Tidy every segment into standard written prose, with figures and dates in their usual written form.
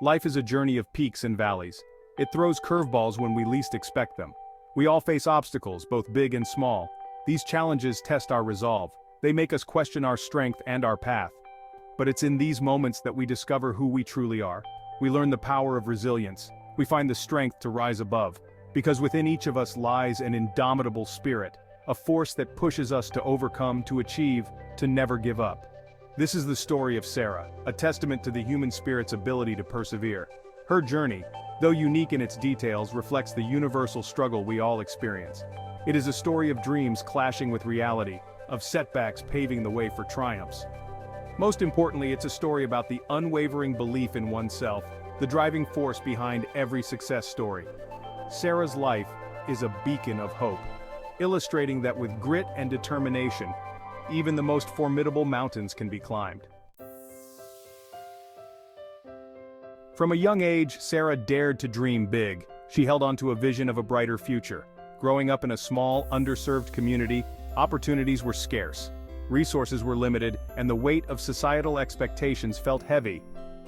Life is a journey of peaks and valleys. It throws curveballs when we least expect them. We all face obstacles, both big and small. These challenges test our resolve. They make us question our strength and our path. But it's in these moments that we discover who we truly are. We learn the power of resilience. We find the strength to rise above. Because within each of us lies an indomitable spirit, a force that pushes us to overcome, to achieve, to never give up. This is the story of Sarah, a testament to the human spirit's ability to persevere. Her journey, though unique in its details, reflects the universal struggle we all experience. It is a story of dreams clashing with reality, of setbacks paving the way for triumphs. Most importantly, it's a story about the unwavering belief in oneself, the driving force behind every success story. Sarah's life is a beacon of hope, illustrating that with grit and determination, even the most formidable mountains can be climbed. From a young age, Sarah dared to dream big. She held on to a vision of a brighter future. Growing up in a small, underserved community, opportunities were scarce. Resources were limited, and the weight of societal expectations felt heavy.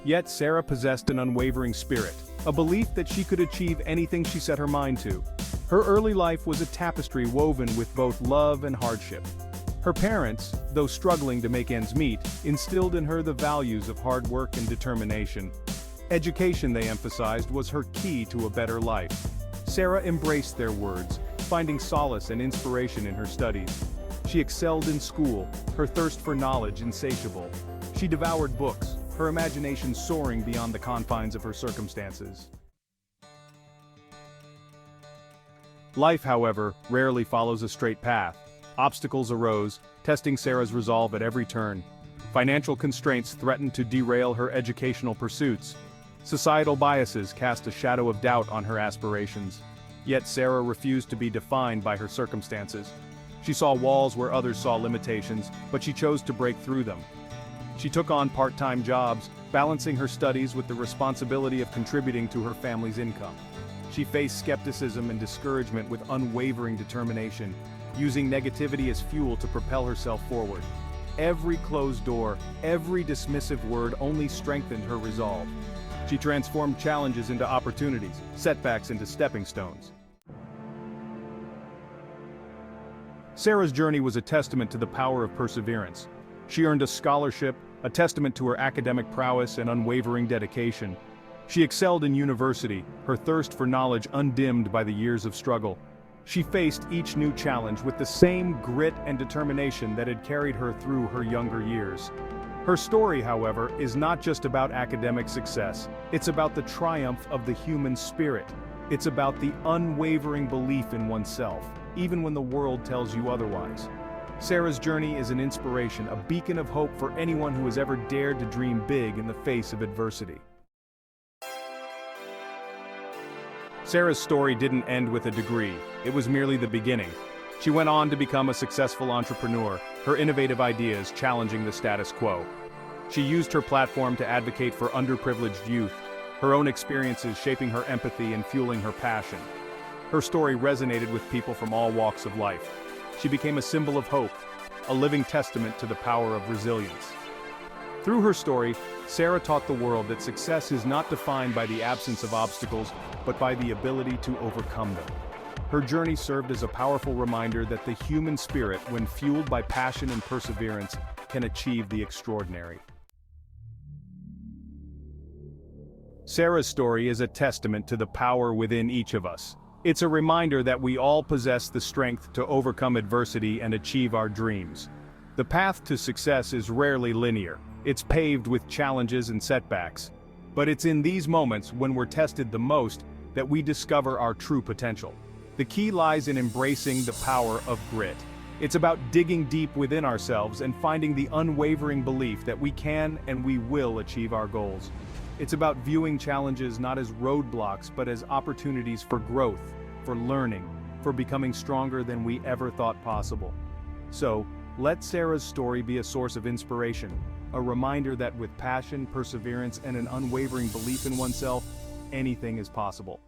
Yet Sarah possessed an unwavering spirit, a belief that she could achieve anything she set her mind to. Her early life was a tapestry woven with both love and hardship. Her parents, though struggling to make ends meet, instilled in her the values of hard work and determination. Education, they emphasized, was her key to a better life. Sarah embraced their words, finding solace and inspiration in her studies. She excelled in school, her thirst for knowledge insatiable. She devoured books, her imagination soaring beyond the confines of her circumstances. Life, however, rarely follows a straight path. Obstacles arose, testing Sarah's resolve at every turn. Financial constraints threatened to derail her educational pursuits. Societal biases cast a shadow of doubt on her aspirations. Yet Sarah refused to be defined by her circumstances. She saw walls where others saw limitations, but she chose to break through them. She took on part-time jobs, balancing her studies with the responsibility of contributing to her family's income. She faced skepticism and discouragement with unwavering determination, using negativity as fuel to propel herself forward. Every closed door, every dismissive word only strengthened her resolve. She transformed challenges into opportunities, setbacks into stepping stones. Sarah's journey was a testament to the power of perseverance. She earned a scholarship, a testament to her academic prowess and unwavering dedication. She excelled in university, her thirst for knowledge undimmed by the years of struggle. She faced each new challenge with the same grit and determination that had carried her through her younger years. Her story, however, is not just about academic success. It's about the triumph of the human spirit. It's about the unwavering belief in oneself, even when the world tells you otherwise. Sarah's journey is an inspiration, a beacon of hope for anyone who has ever dared to dream big in the face of adversity. Sarah's story didn't end with a degree. It was merely the beginning. She went on to become a successful entrepreneur, her innovative ideas challenging the status quo. She used her platform to advocate for underprivileged youth, her own experiences shaping her empathy and fueling her passion. Her story resonated with people from all walks of life. She became a symbol of hope, a living testament to the power of resilience. Through her story, Sarah taught the world that success is not defined by the absence of obstacles, but by the ability to overcome them. Her journey served as a powerful reminder that the human spirit, when fueled by passion and perseverance, can achieve the extraordinary. Sarah's story is a testament to the power within each of us. It's a reminder that we all possess the strength to overcome adversity and achieve our dreams. The path to success is rarely linear. It's paved with challenges and setbacks. But it's in these moments, when we're tested the most, that we discover our true potential. The key lies in embracing the power of grit. It's about digging deep within ourselves and finding the unwavering belief that we can and we will achieve our goals. It's about viewing challenges not as roadblocks but as opportunities for growth, for learning, for becoming stronger than we ever thought possible. So, let Sarah's story be a source of inspiration, a reminder that with passion, perseverance, and an unwavering belief in oneself, anything is possible.